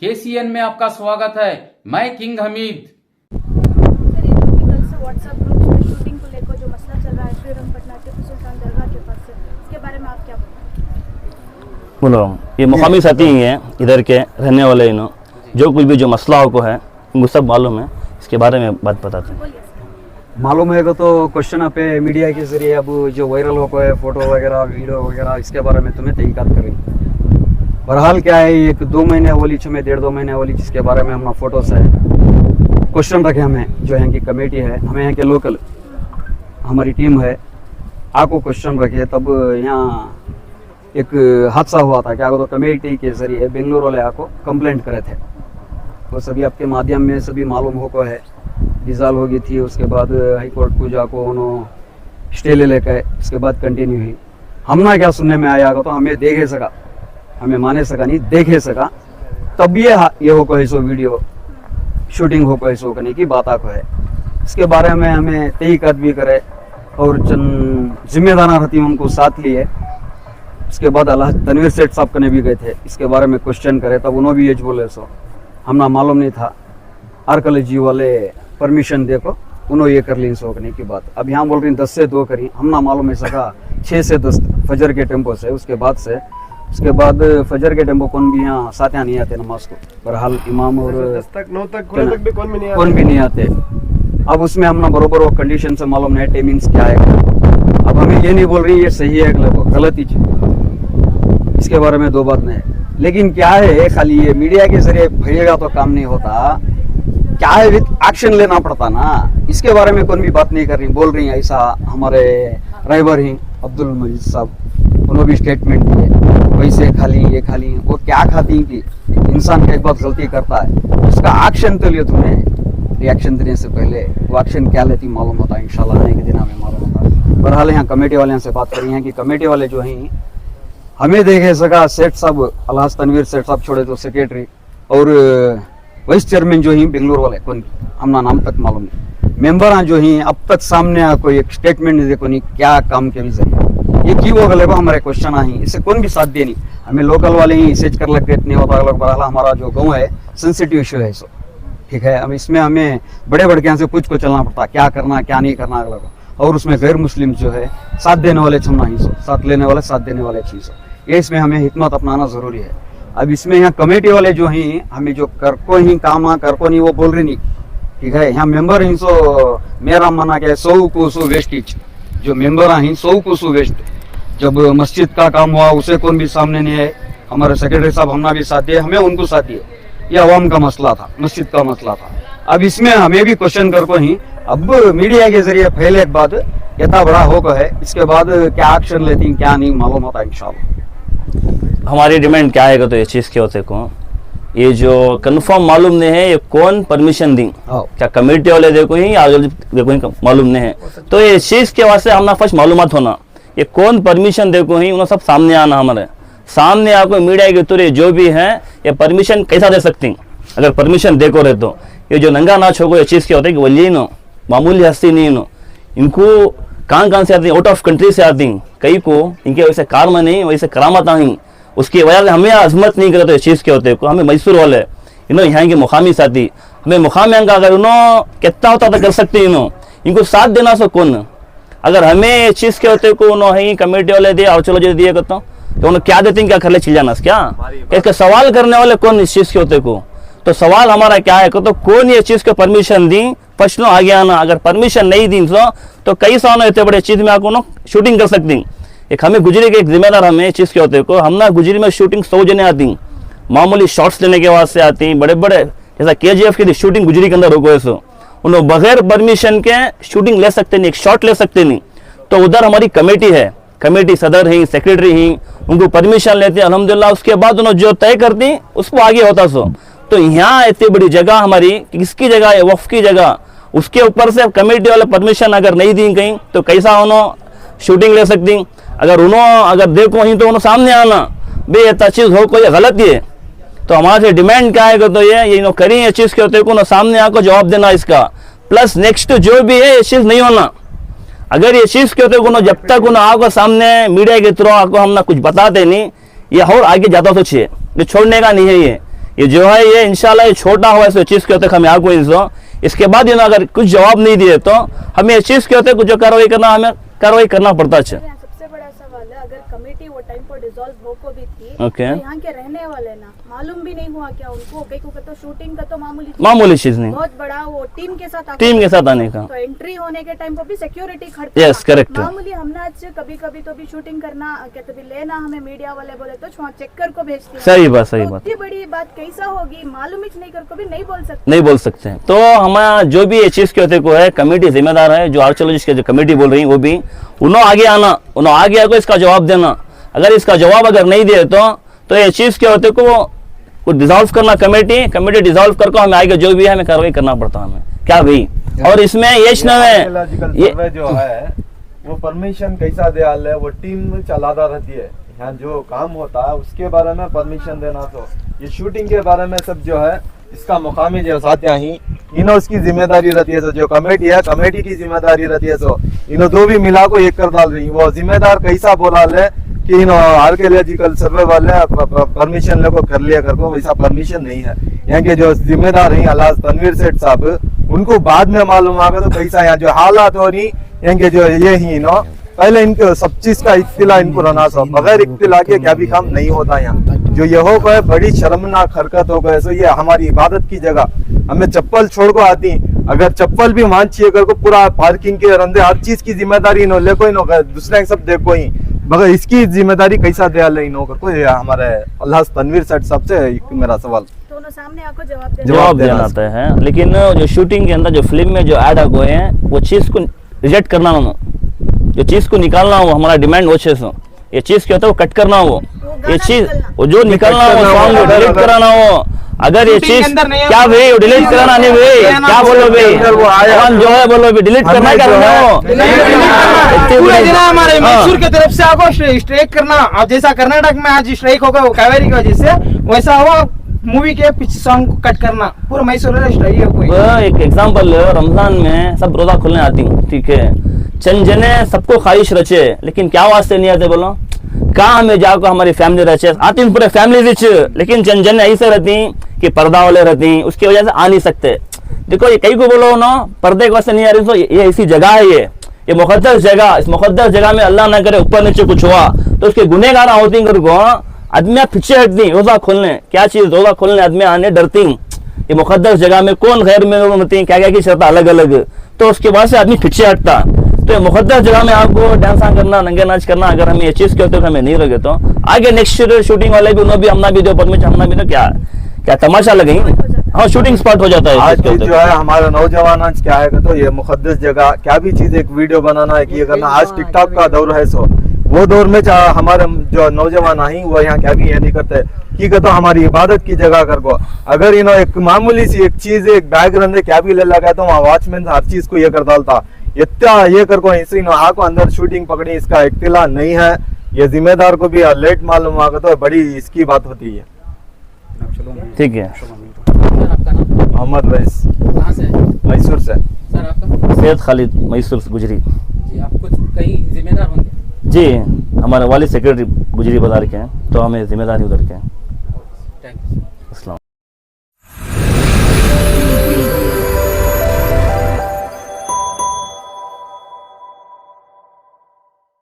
KCN में आपका स्वागत है। मैं किंग हमीद। सर, ये जो कि कल से व्हाट्सएप ग्रुप में शूटिंग को लेकर जो मसला चल रहा है श्रीरंगपटना टिप्पू सुल्तान दरगाह के पास से, इसके बारे में आप क्या बताएं? बोलो, ये मुकामी साथी ही हैं इधर के रहने वाले, इन्हों जो कुछ भी जो मसला को है उनको सब मालूम है, इसके बारे में बात बताते हैं। बोलिए सर। मालूम है तो क्वेश्चन पे मीडिया के जरिए अब जो वायरल हो है फोटो वगैरह वीडियो वगैरह, इसके बारे में तुम्हें तहकीकात करी। बहरहाल क्या है, एक 2 महीने वाली में 1.5-2 महीने वाली जिसके बारे में हम फोटोस है क्वेश्चन रखे हमें, जो यहाँ की कमेटी है, हमें यहाँ के लोकल हमारी टीम है, आपको क्वेश्चन रखे। तब यहाँ एक हादसा हुआ था, क्या तो कमेटी के जरिए बेंगलुरु वाले आपको कंप्लेंट करे थे, वो सभी आपके माध्यम में सभी मालूम हो को है। डिजॉल्व हो गई थी, उसके बाद हाई कोर्ट को जाको उन्होंने स्टे ले लेकर, उसके बाद कंटिन्यू हुई। हमना क्या सुनने में आया तो हमें देखे सका, हमें माने सका नहीं, देखे सका। तब ये हो को सो वीडियो शूटिंग हो को सो करने की बात को है। इसके बारे में हमें तहकीकात भी करे और चंद जिम्मेदार रहती उनको साथ लिए। उसके बाद अल्लाह तनवीर सेठ साहब कने भी गए थे, इसके बारे में क्वेश्चन करे, तब उन्होंने भी ये बोले सो हमना मालूम नहीं था। आर्कोलॉजी वाले परमिशन देखो उन्होंने ये कर ली सोकने की बात। अब यहाँ बोल रही 10 से 2 करी, हमना मालूम है सका 6 से 10 फजर के टेम्पो से। उसके बाद फजर के टेम्पो कौन भी यहाँ साथ नहीं आते नमाज को। बहरहाल इमाम और 10 तक 9 तक भी कौन भी नहीं आते। अब उसमें हमने बरोबर वो कंडीशन से मालूम नहीं टाइमिंग्स क्या है। अब हमें ये नहीं बोल रही ये सही है गलत ही, इसके बारे में 2 बात नहीं है। लेकिन क्या है, खाली ये मीडिया के जरिए भैया तो काम नहीं होता, क्या है विद एक्शन लेना पड़ता ना। इसके बारे में कौन भी बात नहीं कर रही, बोल रही है ऐसा। हमारे ड्राइवर ही अब्दुल मजीद साहब, उन्होंने भी स्टेटमेंट दिए वैसे ये खाली वो क्या खाती कि इंसान का एक बात गलती करता है उसका एक्शन तो लियो तुमने, रिएक्शन देने से पहले वो एक्शन क्या लेती मालूम होता है। इंशाल्लाह आने के दिन हमें मालूम होता। बहरहाल यहाँ कमेटी वाले से बात करी है कि कमेटी वाले जो हैं हमें देखे सका, सेठ साहब अल्लाह तनवीर सेठ साहब छोड़े तो सेक्रेटरी और वाइस चेयरमैन जो ही बेंगलुरु वाले कौन हमना नाम तक मालूम नहीं। मेंबर जो ही अब तक सामने कोई एक स्टेटमेंट नहीं देखो नहीं क्या काम के भी जरिए ये की वो गले को हमारे क्वेश्चन आई, इससे कौन भी साथ दे नहीं। हमें लोकल वाले ही इसे कर लग नहीं होता। बहरहाल हमारा जो गाँव है सेंसिटिव इशू है, सो ठीक है। अब इसमें हमें बड़े बड़े यहाँ से पूछ को चलना पड़ता, क्या करना क्या नहीं करना अगला। और उसमें गैर मुस्लिम जो है साथ देने वाले चुनना ही, सो साथ लेने वाले साथ देने वाले चीज़, ये इसमें हमें हिकमत अपनाना जरूरी है। अब इसमें यहाँ कमेटी वाले जो हैं हमें जो कर को ही काम कर को नहीं वो बोल रही नहीं, ठीक है। यहाँ मेंबर ही सो मेरा माना क्या 100 को 100 वेस्टेज, जो मेंबर हैं 100 को 100 वेस्ट। जब मस्जिद का काम हुआ उसे कौन भी सामने नहीं है। हमारे सेक्रेटरी साहब हमने भी साथ दिए, हमें उनको साथ दिए। ये अवाम का मसला था, मस्जिद का मसला था। अब इसमें हमें भी क्वेश्चन कर को ही अब मीडिया के जरिए पहले एक बात इतना बड़ा हो है, इसके बाद क्या एक्शन लेती क्या नहीं मालूम होता इंशाल्लाह। हमारी डिमांड क्या है तो ये चीज़ के होते को ये जो कंफर्म मालूम नहीं है ये कौन परमिशन दी, क्या कमेटी वाले देखो ही या देखो ही मालूम नहीं है। तो ये चीज़ के वास्ते हमने फर्स्ट मालूमात होना, ये कौन परमिशन देखो ही उन्हें सब सामने आना, हमारे सामने आपको मीडिया के थ्रू जो भी है ये परमिशन कैसा दे सकती। अगर परमिशन देखो रहे तो ये जो नंगा नाच होगा ये चीज़ क्या होता है कि वली नो मामूली हस्ती नहीं नो, इनको कहाँ से आती, आउट ऑफ कंट्री से आती, कई को इनके वैसे कार में नहीं वैसे करामत आई, उसकी वजह से हमें अजमत नहीं करे। तो इस चीज़ के होते को हमें मैसूर वाले इन्हों यहाँ के मुकामी साथी हमें मुकामी का अगर उन्हों कितना होता तो कर सकते इन्हों, इनको साथ देना सो कौन। अगर हमें इस चीज़ के होते को उन्होंने कमेटी वाले दिए और चलो जो दिए करता हूँ तो उन्होंने क्या देते हैं, क्या कर ले चल जाना क्या, इसका सवाल करने वाले कौन इस चीज़ के होते को। तो सवाल हमारा क्या है तो कौन ये चीज़ को परमिशन दी फर्स्ट नो आगे आना। अगर परमिशन नहीं दी तो कई सालों इतने बड़े चीज़ में आपको शूटिंग कर सकती। एक हमें गुजरी के एक जिम्मेदार हमें चीज़ के होते को हमना गुजरी में शूटिंग 100 जने आती, मामूली शॉट्स लेने के वास्ते आती, बड़े बड़े जैसा KGF की शूटिंग गुजरी के अंदर हो सो उन्होंने बगैर परमिशन के शूटिंग ले सकते नहीं, एक शॉट ले सकते नहीं। तो उधर हमारी कमेटी है, कमेटी सदर ही सेक्रेटरी ही उनको परमिशन लेते हैं अल्हम्दुलिल्लाह। उसके बाद उन्होंने जो तय करती उसको आगे होता सो। तो यहाँ इतनी बड़ी जगह हमारी किसकी जगह है, वक्फ की जगह, उसके ऊपर से कमेटी वाले परमिशन अगर नहीं दी कहीं तो कैसा उन्होंने शूटिंग ले सकती। अगर अगर देखो ही तो उन्होंने सामने आना भाई ये चीज़ हो कोई गलत ही है। तो हमारे से डिमांड क्या है तो ये करी ये चीज़ के होते को सामने आकर जवाब देना इसका, प्लस नेक्स्ट जो भी है ये चीज़ नहीं होना। अगर ये चीज़ के होते को जब तक उन्हें आपको सामने मीडिया के थ्रू आपको हम ना कुछ बताते नहीं, ये और आगे जाता तो चाहिए, ये छोड़ने का नहीं है। ये जो है ये इंशाल्लाह ये छोटा हुआ इस चीज के होते हम यहाँ को इसके बाद अगर कुछ जवाब नहीं दिए तो हमें इस चीज के होते कुछ जो हमें कार्रवाई करना पड़ता है। यहाँ सबसे बड़ा सवाल है, अगर कमेटी वो टाइम पर डिसॉल्व हो को भी थी, ओके। तो यहाँ के रहने वाले ना मालूम भी नहीं हुआ क्या उनको, कई को तो शूटिंग का तो मामूली चीज नहीं, बहुत बड़ा वो टीम के साथ आने का, तो एंट्री होने के टाइम पर भी सिक्योरिटी खड़ता यस करेक्ट। मामूली हमने आज कभी कभी तो भी शूटिंग करना कहते भी लेना, हमें मीडिया वाले बोले तो वहाँ चेकर को भेजते हैं। सही बात इतनी बड़ी बात कैसा होगी, मालूम ही नहीं कर को भी नहीं बोल सकते हैं। तो हमारा जो भी ये चीज के होते को है कमेटी जिम्मेदार है, जो आर्कियोलॉजिस्ट के जो कमेटी बोल रही है वो भी उन्होंने आगे आना, उन्होंने आगे आकर इसका जवाब देना। अगर इसका जवाब अगर नहीं दिए तो ये चीज के होते को डिसॉल्व करना, कमेटी डिसॉल्व करके हमें आगे जो भी है हमें कार्रवाई करना पड़ता है हमें क्या भाई। और इसमें ये सर्वे जो है वो परमिशन कैसा दियाल है, वो टीम चलाता रहती है, यहाँ जो काम होता है उसके बारे में परमिशन देना, तो ये शूटिंग के बारे में सब जो है इसका मुकामी जो साथियां ही इन्हों उसकी जिम्मेदारी रहती है। तो जो कमेटी है कमेटी की जिम्मेदारी रहती है, तो इन्हों दो भी मिला को एक कर डाल रही, वो जिम्मेदार कैसा बोला ले कि इन्हों आर्कियोलॉजिकल सर्वे वाले परमिशन ले को कर लिया कर को, वैसा परमिशन नहीं है। यहाँ के जो जिम्मेदार है अल्लाह तनवीर सेठ साहब, उनको बाद में मालूम आ गया तो कैसा यहाँ जो हालात हो रही यहाँ के जो ये ही इन्हों पहले इनको सब चीज का इत्तिला इनको रहना था, बगैर इत्तिला के क्या भी काम नहीं होता। यहाँ जो ये हो गए बड़ी शर्मनाक हरकत हो गए। सो ये हमारी इबादत की जगह, हमें चप्पल छोड़ को आती, अगर चप्पल भी मान चाहिए कर को पूरा पार्किंग के रंदे हर चीज की जिम्मेदारी इन्हों ले को इन्हों दूसरे सब देखो ही, मगर इसकी जिम्मेदारी कैसा दिया ले इन्हों कर को, ये हमारे अल्लाह तनवीर सेठ साहब से मेरा सवाल दोनों सामने आपको जवाब देना आता है। लेकिन जो शूटिंग के अंदर जो फिल्म में जो ऐड हुए हैं वो चीज को रिजेक्ट करना हो, जो चीज को निकालना हो, हमारा डिमांड वो चीज हो, ये चीज क्या होता है वो कट करना हो, ये चीज वो जो निकलना हो सॉन्ग वो डिलीट कराना हो। अगर ये चीज क्या भाई वो डिलीट कराना नहीं भाई, क्या बोलो भाई जो है बोलो भाई डिलीट करना करना हो, पूरे दिन हमारे मैसूर की तरफ से आपको स्ट्राइक करना। अब जैसा कर्नाटक में आज स्ट्राइक होगा वो कावेरी की वजह से, वैसा हुआ मूवी के पिच सॉन्ग को कट करना, पूरा मैसूर में स्ट्राइक है कोई। एक एग्जांपल, रमजान में सब रोजा खोलने आती हूँ, ठीक है, चंद जने सबको ख्वाहिश रचे, लेकिन क्या वास्ते नहीं आते बोलो, कहाँ हमें जाकर हमारी फैमिली रचे आती पूरे फैमिली रिच, लेकिन चंद जने ऐसे रहती कि पर्दा वाले रहती, उसकी वजह से आ नहीं सकते। देखो ये कई को बोलो ना पर्दे के वास्ते नहीं आ रही, तो ये ऐसी जगह है, ये मुकद्दस जगह, इस मुकद्दस जगह में अल्लाह ना करे ऊपर नीचे कुछ हुआ तो उसके गुनहगार होती को आदमी पीछे हटती रोजा खोलने, क्या चीज रोजा खोलने आदमी आने डरती, ये मुकद्दस जगह में कौन गैर में होती क्या क्या की शर्त अलग अलग, तो उसके बाद से आदमी पीछे हटता। तो ये मुकद्दस जगह में आपको डांस करना, नंगे नाच करना, अगर हमें ये चीज कहते हो हमें नहीं लगे तो आगे नेक्स्ट शूटिंग वाले भी उन्होंने भी हमना भी दो परमिशन हमना भी तो क्या तमाशा लगे, हाँ शूटिंग स्पॉट हो जाता है। आज जो है हमारा नौजवान आज क्या है तो ये मुकद्दस जगह क्या भी चीज एक वीडियो बनाना है कि ये करना, आज टिकटॉक का दौर है, सो वो दौर में हमारे जो नौजवान आई वो यहाँ क्या भी ये नहीं करते कि कहते हमारी इबादत की जगह कर को, अगर इन्हों एक मामूली सी एक चीज एक बैग रंदे क्या भी ले लगा तो वहाँ वॉचमैन हर चीज को ये कर डालता, इतना ये कर को इसी को अंदर शूटिंग पकड़ी, इसका इख्तिला नहीं है, ये जिम्मेदार को भी लेट मालूम आ तो बड़ी इसकी बात होती है। ठीक है, मोहम्मद रईस कहाँ से है? मैसूर से। सर आपका? सैयद खालिद मैसूर गुजरी जी, आप कुछ कहीं जिम्मेदार होंगे? जी, हमारे वालिद सेक्रेटरी गुजरी बाजार के हैं, तो हमें जिम्मेदारी उधर के हैं। Thank you.